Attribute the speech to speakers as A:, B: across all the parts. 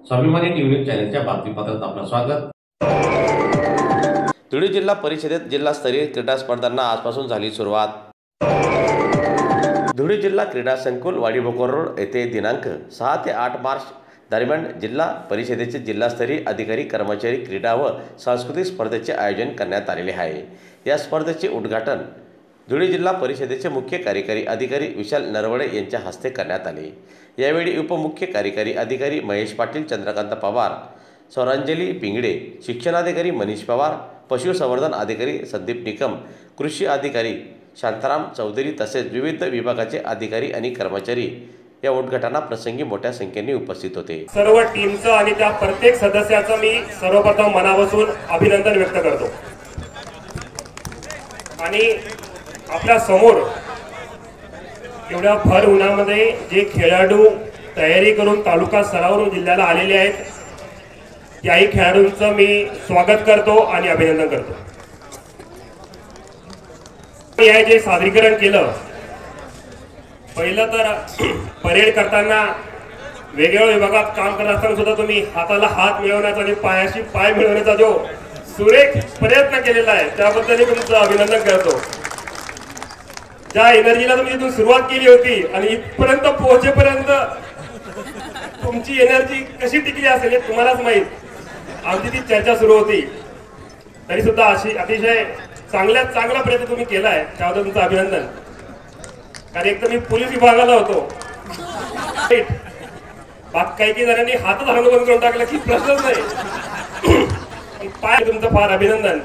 A: स्वाभिमानी न्यूज चॅनलच्या बातमीपत्रात आपलं स्वागत।
B: धुळे जिल्हा परिषदेत जिल्हास्तरीय क्रीडा स्पर्धांना आजपासून झाली सुरुवात। धुळे जिल्हा क्रीडा संकुल वाडीभोकर रोड येथे दिनांक 6 ते 8 मार्च दरम्यान जिल्हा परिषदेचे जिल्हास्तरीय अधिकारी कर्मचारी क्रीडा व सांस्कृतिक स्पर्धेचे आयोजन करण्यात आलेले आहे। या स्पर्धेचे उद्घाटन धुळे जिल्हा परिषदेचे मुख्य कार्यकारी अधिकारी विशाल नरवडे यांच्या हस्ते करण्यात आले। यावेळी उपमुख्य कार्यकारी अधिकारी महेश पाटील, चंद्रकांत पवार, सौरांजली पिंगडे, शिक्षणाधिकारी मनीष पवार, पशुसंवर्धन अधिकारी संदीप निकम, कृषी अधिकारी शांताराम चौधरी तसेच विविध विभागाचे अधिकारी आणि कर्मचारी या उद्घाटना प्रसंगी मोठ्या संख्येने उपस्थित होते।
C: सर्व टीमचं आणि त्या प्रत्येक सदस्याचं मी सर्वप्रथम मनापासून अभिनंदन व्यक्त करतो। आणि आपल्या समोर एवढ्या भर उन्हामध्ये जे खेळाडू तयारी करून तालुका स्तरावरून जिल्ह्याला आलेले आहेत, त्याही खेळाडूंचं मी स्वागत करतो आणि अभिनंदन करतो। हे जे सादरीकरण केलं, पहिलं तर परेड करताना वेगवेगळ्या विभागात काम करत असताना सुद्धा तुम्ही हाताला हात मिळवण्याचा आणि पायाशी पाय मिळवण्याचा जो सुरेख प्रयत्न केलेला आहे, त्याबद्दल तुमचं अभिनंदन करतो। ज्या एनर्जीला तुम्ही इथून सुरुवात केली होती आणि इथपर्यंत पोहोचेपर्यंत तुमची एनर्जी कशी टिकली असेल हे तुम्हालाच माहित। आमची ती चर्चा सुरू होती, तरी सुद्धा अशी अतिशय चांगला प्रयत्न तुम्ही केलाय, त्याबद्दल तुमचं अभिनंदन। कारण एक तर मी पोलीस विभागाला होतो, काही जणांनी हात धरणं बंद करून टाकलं की प्रश्नच नाही। पाय तुमचं फार अभिनंदन।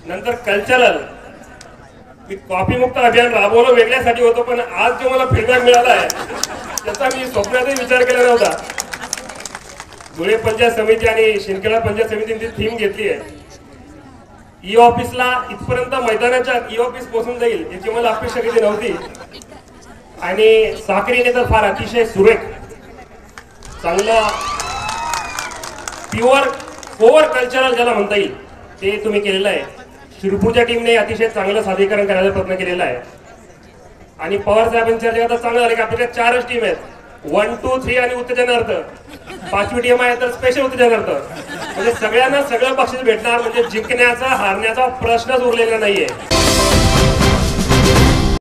C: नंतर कल्चरल, मी कॉफी मुक्त अभियान राबवलं वेगळ्यासाठी होतं, पण आज जो मला फीडबॅक मिळाला आहे त्याचा मी स्वप्नातही विचार केला नव्हता। धुळे पंचायत समिती आणि शिंदखेडा पंचायत समितीने थीम घेतली आहे, ई ऑफिसला इथपर्यंत मैदानाच्या ई ऑफिस पोहोचून जाईल याची मला अपेक्षा केली नव्हती। आणि साखरीने तर फार अतिशय सुरेख चांगलं प्युअर कोर कल्चरल ज्याला म्हणता येईल ते तुम्ही केलेलं आहे। शिरपूरच्या टीमने अतिशय चांगलं सादरीकरण करायचा प्रयत्न केलेला आहे। आणि पवार साहेबांच्या चर्चा चांगलं झालं की आपल्याकडे 4च टीम आहेत, 1, 2, 3 आणि उत्तेजनार्थ, 5वी टीम आहे तर स्पेशल उत्तेजनार्थ। म्हणजे सगळ्यांना सगळं बक्षीस भेटणार, म्हणजे जिंकण्याचा हारण्याचा प्रश्नच उरलेला नाहीये।